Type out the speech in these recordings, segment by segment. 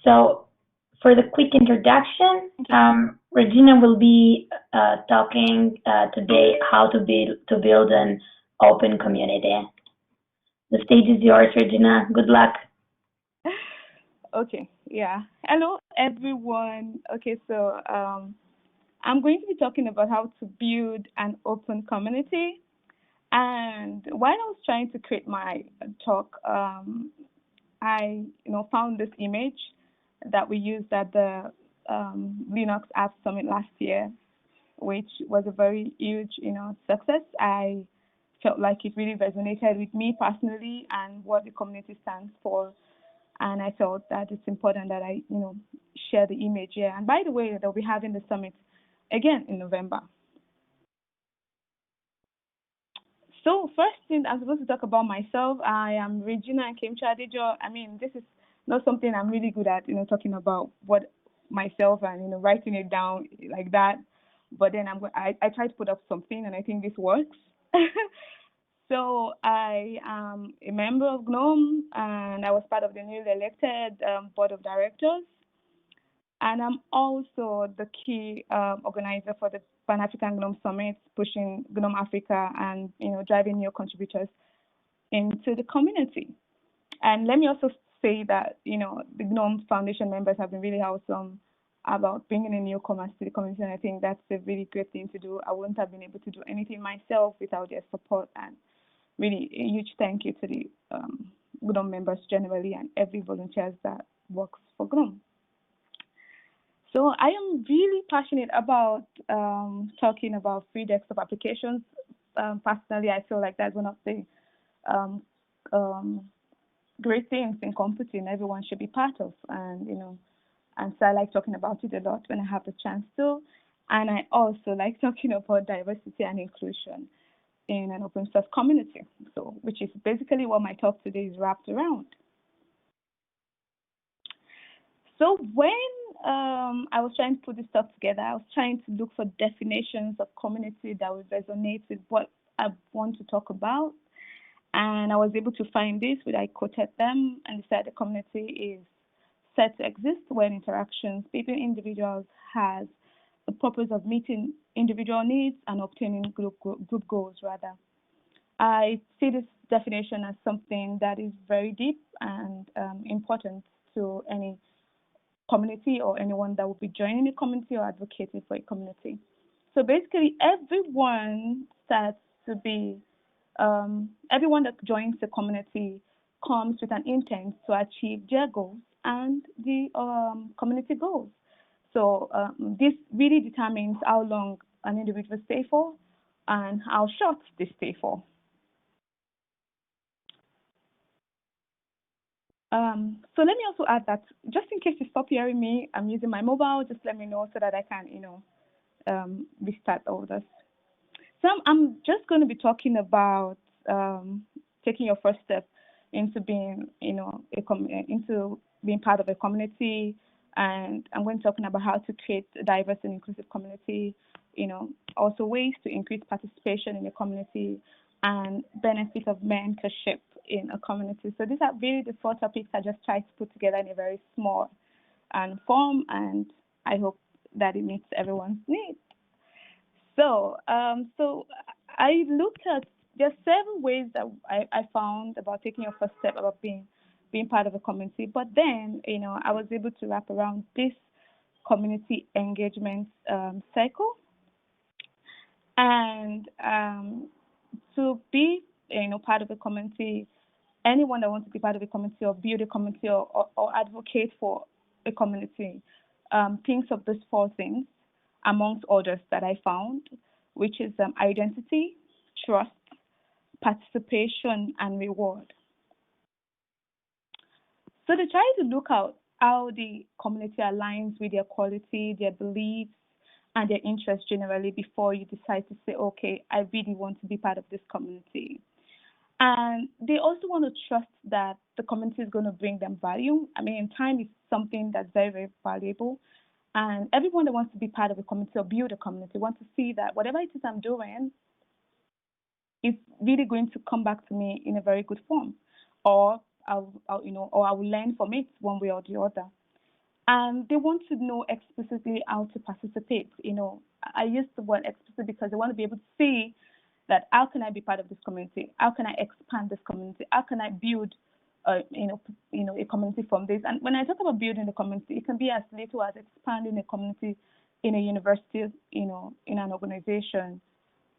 So, for the quick introduction, Regina will be talking today how to build an open community. The stage is yours, Regina. Good luck. Okay, yeah. Hello, everyone. Okay, so I'm going to be talking about how to build an open community. And while I was trying to create my talk, I found this image that we used at the Linux App Summit last year, which was a very huge success. I felt like it really resonated with me personally and what the community stands for, and I felt that it's important that I share the image here. And by the way, they'll be having the summit again in November. So first thing I'm supposed to talk about myself. I am Regina Nkemchor Adejo. I mean, this is not something I'm really good at, talking about what myself and writing it down like that. But then I try to put up something, and I think this works. So I am a member of GNOME, and I was part of the newly elected board of directors. And I'm also the key organizer for the Pan African GNOME Summit, pushing GNOME Africa and driving new contributors into the community. And let me also say that the GNOME Foundation members have been really awesome about bringing in newcomers to the community, and I think that's a really great thing to do. I wouldn't have been able to do anything myself without their support, and really a huge thank you to the GNOME members generally and every volunteers that works for GNOME. So I am really passionate about talking about free desktop applications. Personally, I feel like that's one of the um, um, great things in computing everyone should be part of, and so I like talking about it a lot when I have the chance to. And I also like talking about diversity and inclusion in an open source community. So, which is basically what my talk today is wrapped around. So when I was trying to put this talk together, I was trying to look for definitions of community that would resonate with what I want to talk about. And I was able to find this, where I quoted them, and they said the community is said to exist when interactions between individuals has the purpose of meeting individual needs and obtaining group goals, rather. I see this definition as something that is very deep and important to any community or anyone that will be joining a community or advocating for a community. So basically, everyone that joins the community comes with an intent to achieve their goals and the community goals. So this really determines how long an individual stay for and how short they stay for. So let me also add that just in case you stop hearing me, I'm using my mobile. Just let me know so that I can, restart all this. So I'm just going to be talking about taking your first step into being, into being part of a community, and I'm going to talking about how to create a diverse and inclusive community. Also ways to increase participation in the community and benefit of mentorship in a community. So these are really the four topics I just tried to put together in a very small and form, and I hope that it meets everyone's needs. So I looked at there's seven ways that I found about taking your first step about being part of a community. But then, I was able to wrap around this community engagement cycle, and to be part of a community, anyone that wants to be part of a community or build a community or advocate for a community thinks of these four things amongst others that I found, which is identity, trust, participation, and reward. So they try to look out how the community aligns with their quality, their beliefs, and their interests generally before you decide to say, okay, I really want to be part of this community. And they also want to trust that the community is going to bring them value. I mean, time is something that's very, very valuable. And everyone that wants to be part of a community or build a community wants to see that whatever it is I'm doing is really going to come back to me in a very good form, or or I will learn from it one way or the other. and they want to know explicitly how to participate. I use the word explicit because they want to be able to see that how can I be part of this community? How can I expand this community? How can I build, a community from this? And when I talk about building a community, it can be as little as expanding a community in a university, in an organization,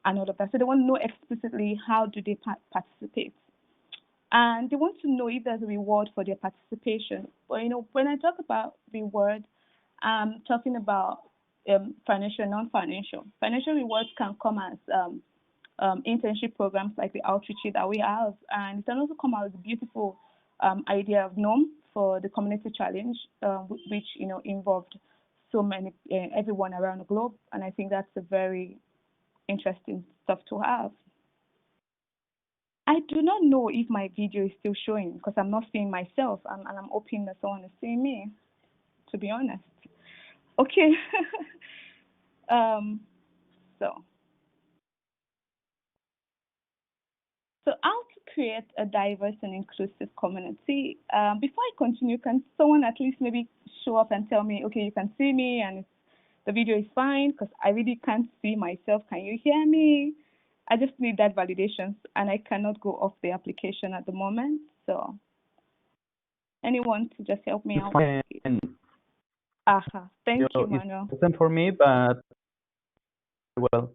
and all of that. So they want to know explicitly how do they participate, and they want to know if there's a reward for their participation. But when I talk about reward, I'm talking about financial, non-financial. Financial rewards can come as internship programs like the outreach that we have, and it can also come out with a beautiful idea of NOM for the community challenge, which involved so many everyone around the globe, and I think that's a very interesting stuff to have. I do not know if my video is still showing because I'm not seeing myself, and I'm hoping that someone is seeing me, to be honest. Okay. um, so, how to create a diverse and inclusive community? Before I continue, can someone at least maybe show up and tell me, okay, you can see me and the video is fine, because I really can't see myself. Can you hear me? I just need that validation, and I cannot go off the application at the moment. So, anyone to just help me out? Fine. Aha, thank you, Manuel. It wasn't for me, but well.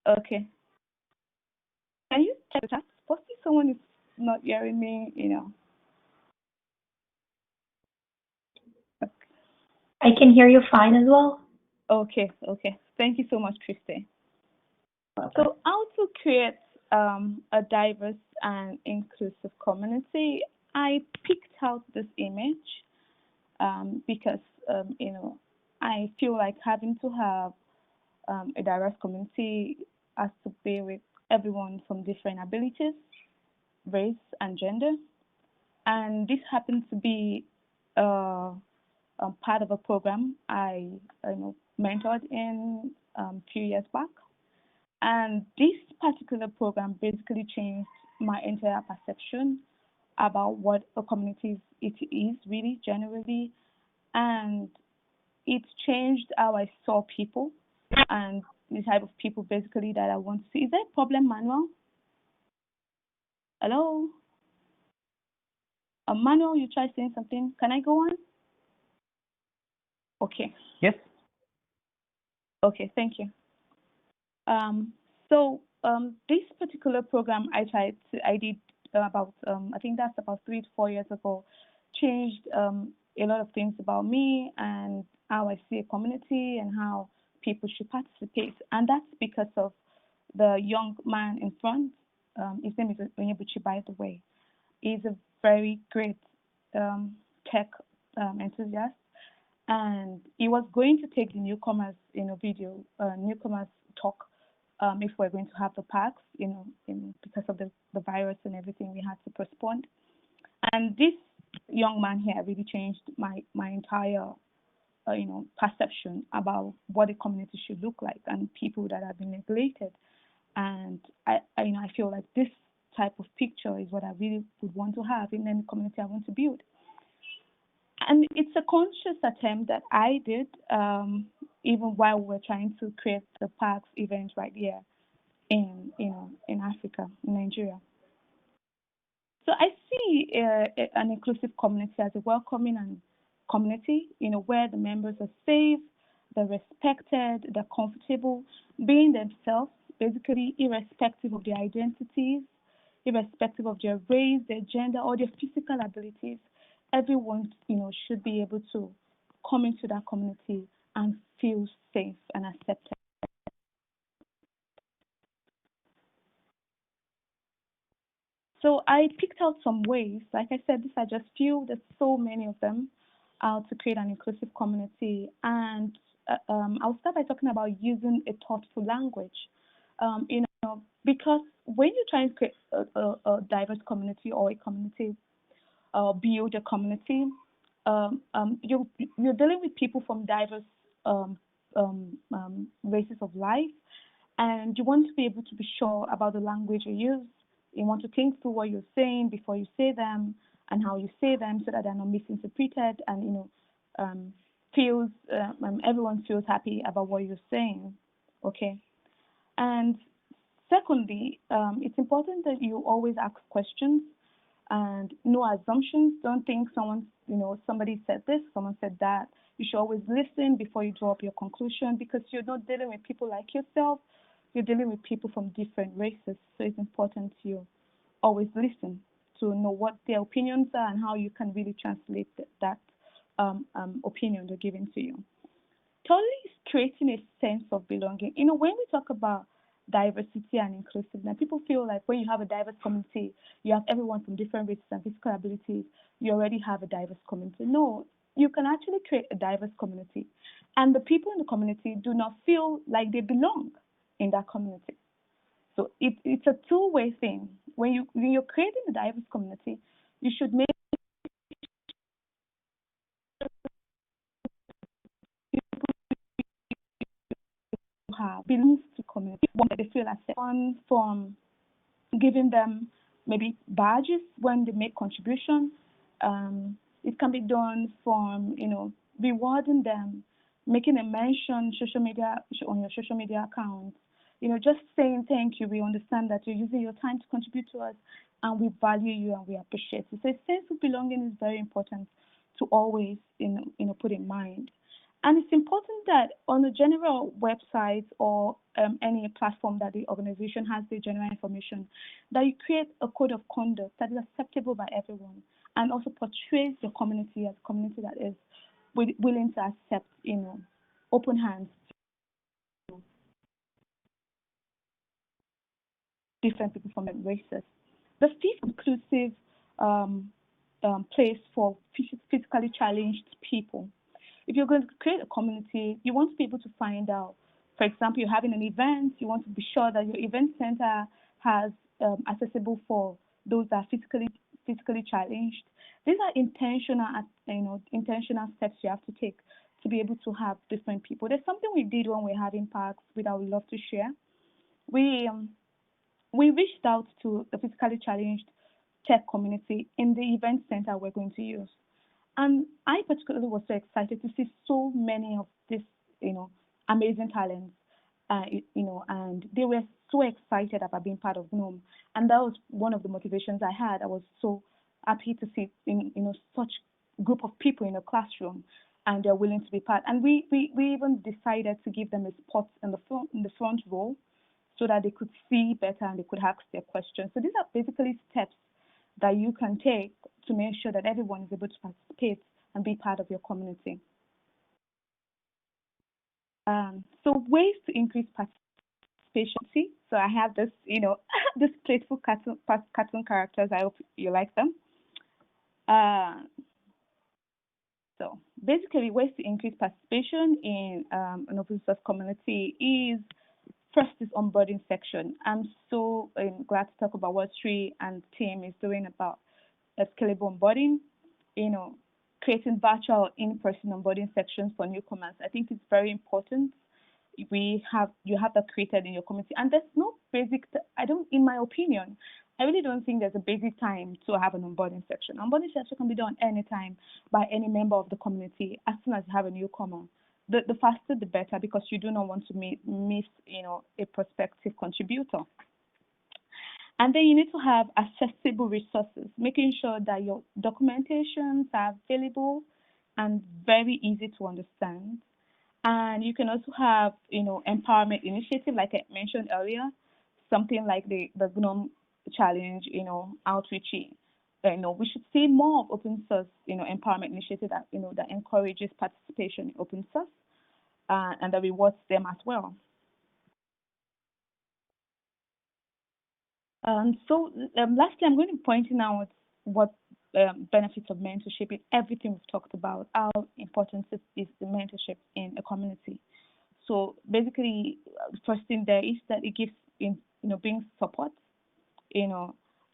Okay. Can you check the chat? Possibly someone is not hearing me, Okay. I can hear you fine as well. Okay. Thank you so much, Christy. So, how to create a diverse and inclusive community? I picked out this image because I feel like having to have a diverse community has to be with everyone from different abilities, race, and gender. And this happens to be part of a program I mentored in a few years back. And this particular program basically changed my entire perception about what a community is really generally, and it changed how I saw people and the type of people basically that I want to see. Is there a problem, Manuel? Hello? Manuel, you tried saying something. Can I go on? Okay. Yes. Okay, thank you. This particular program I did about, I think that's about 3 to 4 years ago, changed a lot of things about me and how I see a community and how people should participate. And that's because of the young man in front. His name is Onyebuchi, by the way. He's a very great tech enthusiast, and he was going to take the newcomers newcomers talk if we're going to have the packs, because of the virus and everything, we had to postpone. And this young man here really changed my entire perception about what a community should look like and people that have been neglected. And I feel like this type of picture is what I really would want to have in any community I want to build. And it's a conscious attempt that I did, even while we were trying to create the parks event right here in Africa, in Nigeria. So I see an inclusive community as a welcoming and community, where the members are safe, they're respected, they're comfortable being themselves, basically irrespective of their identities, irrespective of their race, their gender, or their physical abilities. Everyone, should be able to come into that community and feel safe and accepted. So I picked out some ways. Like I said, these are just few. There's so many of them to create an inclusive community. And I'll start by talking about using a thoughtful language. Because when you're trying to create a diverse community or a community, build a community, you're dealing with people from diverse races of life, and you want to be able to be sure about the language you use. You want to think through what you're saying before you say them and how you say them, so that they're not misinterpreted, and feels everyone feels happy about what you're saying. Okay. And secondly, it's important that you always ask questions and no assumptions. Don't think somebody said this, someone said that. You should always listen before you draw up your conclusion, because you're not dealing with people like yourself. You're dealing with people from different races. So it's important you always listen to know what their opinions are and how you can really translate that opinion they're giving to you. Thirdly, is creating a sense of belonging. When we talk about diversity and inclusiveness, people feel like when you have a diverse community, you have everyone from different races and physical abilities, you already have a diverse community. No, you can actually create a diverse community, and the people in the community do not feel like they belong in that community. So it's a two-way thing. When you're creating a diverse community, you should make people have belong to the community, one that they feel accepted. One from giving them maybe badges when they make contribution. It can be done from rewarding them, making a mention social media on your social media account. Just saying thank you. We understand that you're using your time to contribute to us, and we value you and we appreciate you. So a sense of belonging is very important to always put in mind. And it's important that on the general website or any platform that the organization has the general information, that you create a code of conduct that is acceptable by everyone, and also portrays your community as a community that is willing to accept, open hands to different people from different races. The fifth inclusive um, place for physically challenged people. If you're going to create a community, you want to be able to find out. For example, you're having an event, you want to be sure that your event center has accessible for those that are physically challenged. These are intentional steps you have to take to be able to have different people. There's something we did when we were having parks, which I would love to share. We we reached out to the physically challenged tech community in the event center we're going to use. And I particularly was so excited to see so many of these, amazing talents, and they were so excited about being part of GNOME. And that was one of the motivations I had. I was so happy to see, such group of people in a classroom, and they're willing to be part. And we even decided to give them a spot in the front row, so that they could see better and they could ask their questions. So these are basically steps that you can take to make sure that everyone is able to participate and be part of your community. So ways to increase participation. So I have this, this playful cartoon characters. I hope you like them. Uh, so basically, ways to increase participation in an open source community is first is onboarding section. I'm so glad to talk about what Sri and team is doing about scalable onboarding, creating virtual in-person onboarding sections for newcomers. I think it's very important. You have that created in your community, and there's no basic. In my opinion, I really don't think there's a basic time to have an onboarding section. Onboarding section can be done anytime by any member of the community as soon as you have a newcomer. The faster the better, because you do not want to miss a prospective contributor. And then you need to have accessible resources, making sure that your documentations are available and very easy to understand. And you can also have, empowerment initiative, like I mentioned earlier, something like the GNOME challenge, outreach. We should see more of open source, empowerment initiative that encourages participation in open source, and that rewards them as well. Lastly, I'm going to point out what benefits of mentorship in everything we've talked about. How important is the mentorship in a community? So basically, first thing there is that it gives brings support,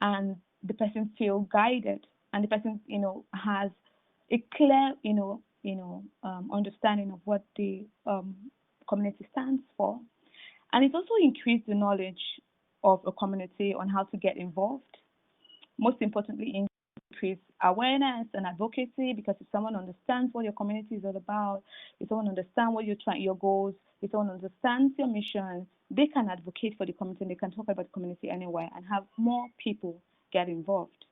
and the person feel guided, and the person has a clear understanding of what the community stands for, and it also increased the knowledge of a community on how to get involved. Most importantly, increase awareness and advocacy, because if someone understands what your community is all about, if someone understands what you're trying, your goals, if someone understands your mission, they can advocate for the community and they can talk about the community anywhere and have more people get involved.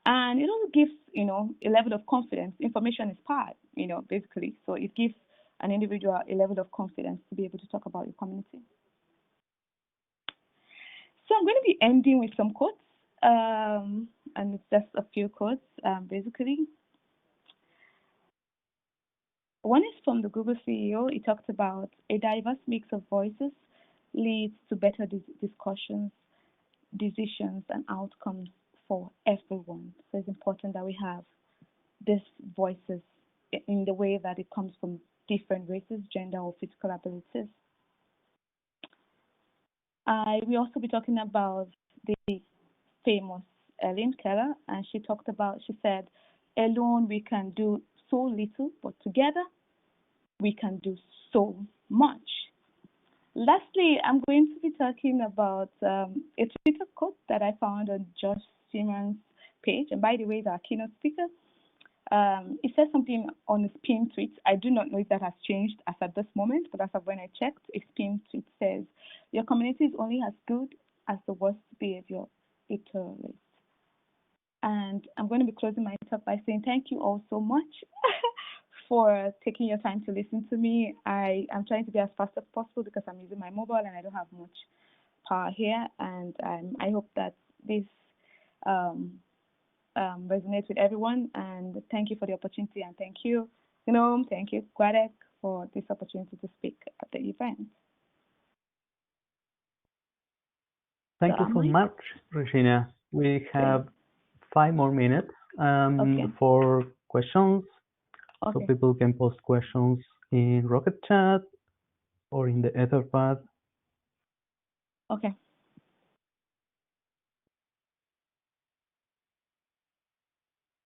And it also gives, a level of confidence. Information is power, basically. So it gives an individual a level of confidence to be able to talk about your community. So I'm going to be ending with some quotes, and it's just a few quotes, basically. One is from the Google CEO. He talked about a diverse mix of voices leads to better discussions, decisions, and outcomes for everyone. So it's important that we have these voices in the way that it comes from different races, gender, or physical abilities. We also be talking about the famous Ellen Keller, and she said, alone we can do so little, but together we can do so much. Lastly, I'm going to be talking about a Twitter quote that I found on Josh Simon's page, and by the way, he's our keynote speaker. It says something on his pinned tweet. I do not know if that has changed as at this moment, but as of when I checked, his pinned tweet says, your community is only as good as the worst behavior it tolerates. And I'm going to be closing my talk by saying thank you all so much for taking your time to listen to me. I am trying to be as fast as possible because I'm using my mobile and I don't have much power here. And I hope that this resonates with everyone. And thank you for the opportunity. And thank you, thank you, Gwadek, for this opportunity to speak at the event. Thank you so much, Regina. We have 5 more minutes for questions. So people can post questions in Rocket Chat or in the Etherpad. Okay.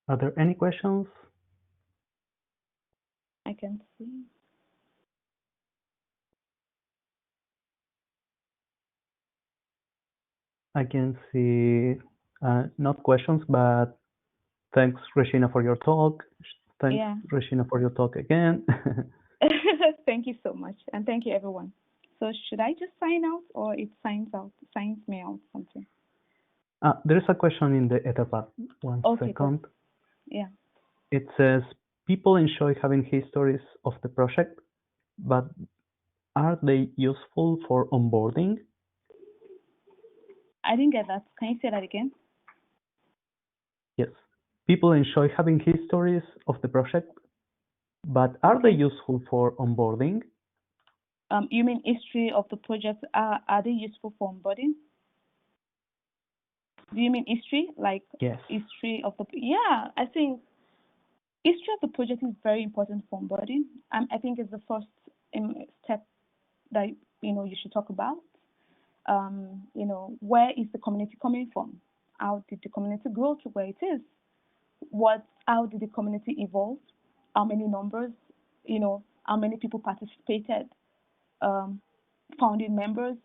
Are there any questions? I can see. I can see not questions, but thanks, Regina, for your talk. Thanks, Regina, for your talk again. Thank you so much. And thank you, everyone. So should I just sign out or it signs me out something? There is a question in the Etherpad. One second. Cool. Yeah. It says, people enjoy having histories of the project, but are they useful for onboarding? I didn't get that. Can you say that again? Yes. People enjoy having histories of the project, but are they useful for onboarding? You mean history of the project? Are they useful for onboarding? Do you mean history? Like yes. History of the... Yeah, I think history of the project is very important for onboarding. I think it's the first step that you should talk about. Where is the community coming from? How did the community grow to where it is? How did the community evolve? How many numbers? How many people participated? Founding members?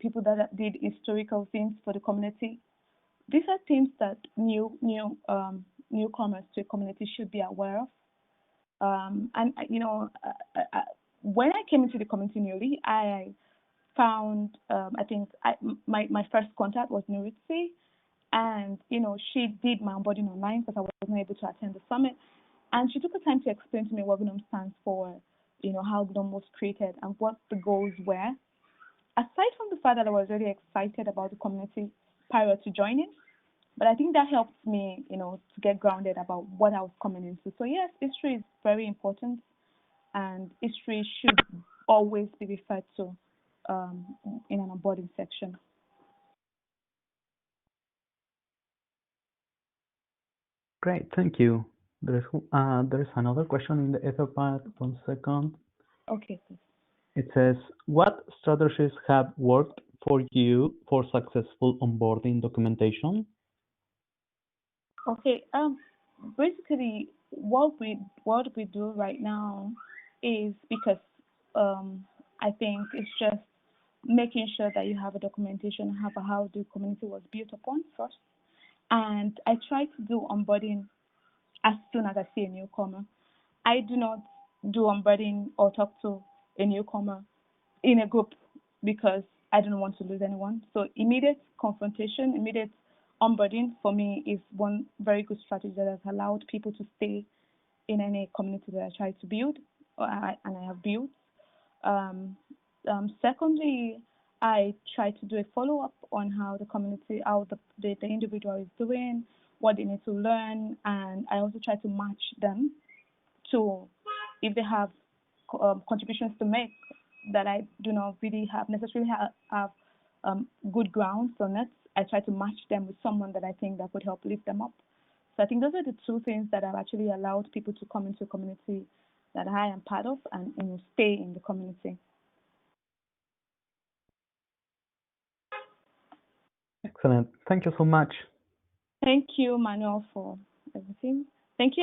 People that did historical things for the community. These are things that newcomers to a community should be aware of. When I came into the community newly, I found my first contact was Nuritsi, and she did my onboarding online because I wasn't able to attend the summit, and she took the time to explain to me what GNOME stands for, how GNOME was created and what the goals were. Aside from the fact that I was really excited about the community prior to joining, but I think that helped me, to get grounded about what I was coming into. So yes, history is very important, and history should always be referred to in an onboarding section. Great, thank you. There's another question in the Etherpad. 1 second. Okay, please. It says, what strategies have worked for you for successful onboarding documentation? Okay, basically what we do right now is because I think it's just making sure that you have a documentation of how the community was built upon first, and I try to do onboarding as soon as I see a newcomer. I do not do onboarding or talk to a newcomer in a group because I don't want to lose anyone. So immediate confrontation, immediate onboarding for me is one very good strategy that has allowed people to stay in any community that I try to build and I have built. Um, Secondly, I try to do a follow up on how the community, how the individual is doing, what they need to learn, and I also try to match them to if they have contributions to make that I do not really have necessarily have good grounds on it. I try to match them with someone that I think that could help lift them up. So I think those are the two things that have actually allowed people to come into a community that I am part of and stay in the community. Excellent. Thank you so much. Thank you, Manuel, for everything. Thank you.